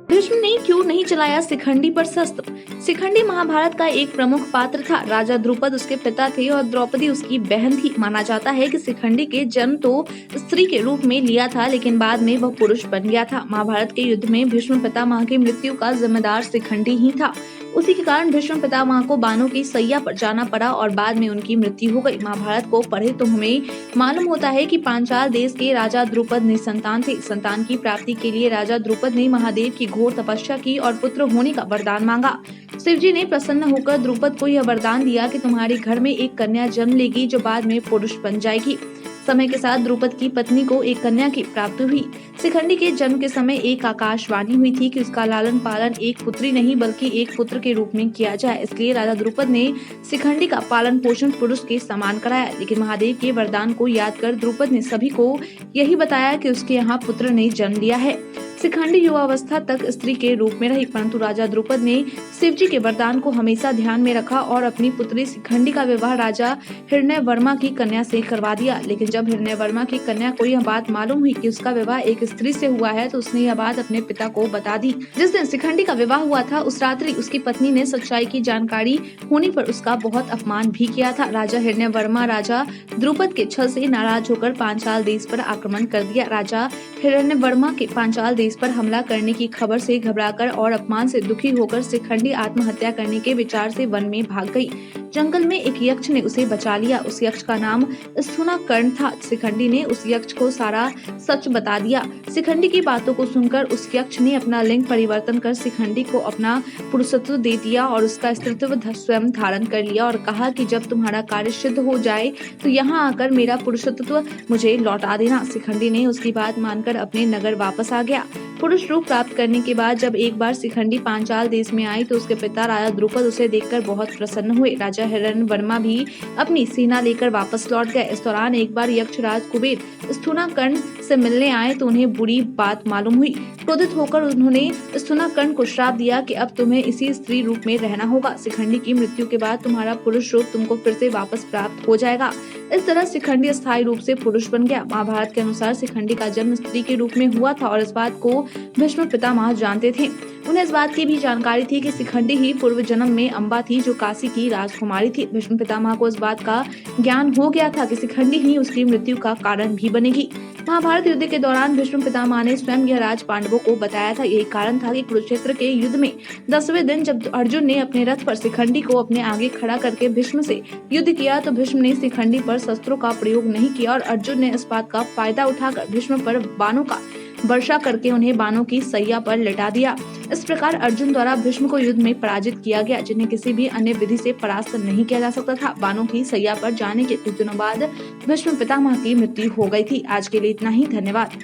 भीष्म ने क्यों नहीं चलाया शिखंडी पर शस्त्र? शिखंडी महाभारत का एक प्रमुख पात्र था। राजा द्रुपद उसके पिता थे और द्रौपदी उसकी बहन थी। माना जाता है कि शिखंडी के जन्म तो स्त्री के रूप में लिया था, लेकिन बाद में वह पुरुष बन गया था। महाभारत के युद्ध में भीष्म पितामह की मृत्यु का जिम्मेदार शिखंडी ही था। उसी के कारण भीष्म पितामह को बाणों की सैया पर जाना पड़ा और बाद में उनकी मृत्यु हो गई। महाभारत को पढ़े तो हमें मालूम होता है कि पांचाल देश के राजा द्रुपद निसंतान थे। संतान की प्राप्ति के लिए राजा द्रुपद ने महादेव की घोर तपस्या की और पुत्र होने का वरदान मांगा। शिवजी ने प्रसन्न होकर द्रुपद को यह वरदान दिया कि तुम्हारे घर में एक कन्या जन्म लेगी जो बाद में पुरुष बन जाएगी। समय के साथ द्रुपद की पत्नी को एक कन्या की प्राप्ति हुई। शिखंडी के जन्म के समय एक आकाशवाणी हुई थी कि उसका लालन पालन एक पुत्री नहीं बल्कि एक पुत्र के रूप में किया जाए। इसलिए राजा द्रुपद ने शिखंडी का पालन पोषण पुरुष के समान कराया। लेकिन महादेव के वरदान को याद कर द्रुपद ने सभी को यही बताया कि उसके यहाँ पुत्र ने जन्म लिया है। शिखंडी युवावस्था तक स्त्री के रूप में रही, परंतु राजा द्रुपद ने शिवजी के वरदान को हमेशा ध्यान में रखा और अपनी पुत्री शिखंडी का विवाह राजा हिरण्यवर्मा की कन्या से करवा दिया। लेकिन जब हिरण्यवर्मा की कन्या को यह बात मालूम हुई कि उसका विवाह एक स्त्री से हुआ है, तो उसने यह बात अपने पिता को बता दी। जिस दिन शिखंडी का विवाह हुआ था, उस रात्रि उसकी पत्नी ने सच्चाई की जानकारी होने पर उसका बहुत अपमान भी किया था। राजा हिरण्यवर्मा राजा द्रुपद के छल से नाराज होकर पांचाल देश पर आक्रमण कर दिया। राजा हिरण्यवर्मा के पांचाल देश पर हमला करने की खबर से घबराकर और अपमान से दुखी होकर शिखंडी आत्महत्या करने के विचार से वन में भाग गई। जंगल में एक यक्ष ने उसे बचा लिया। उस यक्ष का नाम स्थूनाकर्ण था। शिखंडी ने उस यक्ष को सारा सच बता दिया। शिखंडी की बातों को सुनकर उस यक्ष ने अपना लिंग परिवर्तन कर शिखंडी को अपना पुरुषत्व दे दिया और उसका स्त्रीत्व स्वयं धारण कर लिया और कहा कि जब तुम्हारा कार्य सिद्ध हो जाए तो यहाँ आकर मेरा पुरुषत्व मुझे लौटा देना। शिखंडी ने उसकी बात मानकर अपने नगर वापस आ गया। पुरुष रूप प्राप्त करने के बाद जब एक बार शिखंडी पांचाल देश में आई तो उसके पिता राजा द्रुपद उसे देखकर बहुत प्रसन्न हुए। राजा हिरण्यवर्मा भी अपनी सेना लेकर वापस लौट गए। इस दौरान एक बार यक्षराज कुबेर स्थूनाकर्ण से मिलने आए तो उन्हें बुरी बात मालूम हुई। क्रोधित होकर उन्होंने स्थूनाकर्ण को श्राप दिया कि अब तुम्हें इसी स्त्री रूप में रहना होगा। शिखंडी की मृत्यु के बाद तुम्हारा पुरुष रूप तुमको फिर से वापस प्राप्त हो जाएगा। इस तरह शिखंडी स्थायी रूप से पुरुष बन गया। महाभारत के अनुसार शिखंडी का जन्म स्त्री के रूप में हुआ था और इस बात को भीष्म पितामह जानते थे। उन्हें इस बात की भी जानकारी थी कि शिखंडी ही पूर्व जन्म में अम्बा थी जो काशी की राजकुमारी थी। भीष्म पितामह को इस बात का ज्ञान हो गया था कि शिखंडी ही उसकी मृत्यु का कारण भी बनेगी। महाभारत युद्ध के दौरान भीष्म पितामह ने स्वयं यह राज पांडवों को बताया था। यही कारण था कि कुरुक्षेत्र के युद्ध में 10वें दिन जब अर्जुन ने अपने रथ पर शिखंडी को अपने आगे खड़ा करके भीष्म से युद्ध किया तो भीष्म ने शिखंडी पर शस्त्रों का प्रयोग नहीं किया और अर्जुन ने इस बात का फायदा उठाकर भीष्म पर बाणों का वर्षा करके उन्हें बाणों की सैया पर लिटा दिया। इस प्रकार अर्जुन द्वारा भीष्म को युद्ध में पराजित किया गया, जिन्हें किसी भी अन्य विधि से परास्त नहीं किया जा सकता था। बाणों की सैया पर जाने के कुछ दिनों बाद भीष्म पितामह की मृत्यु हो गई थी। आज के लिए इतना ही। धन्यवाद।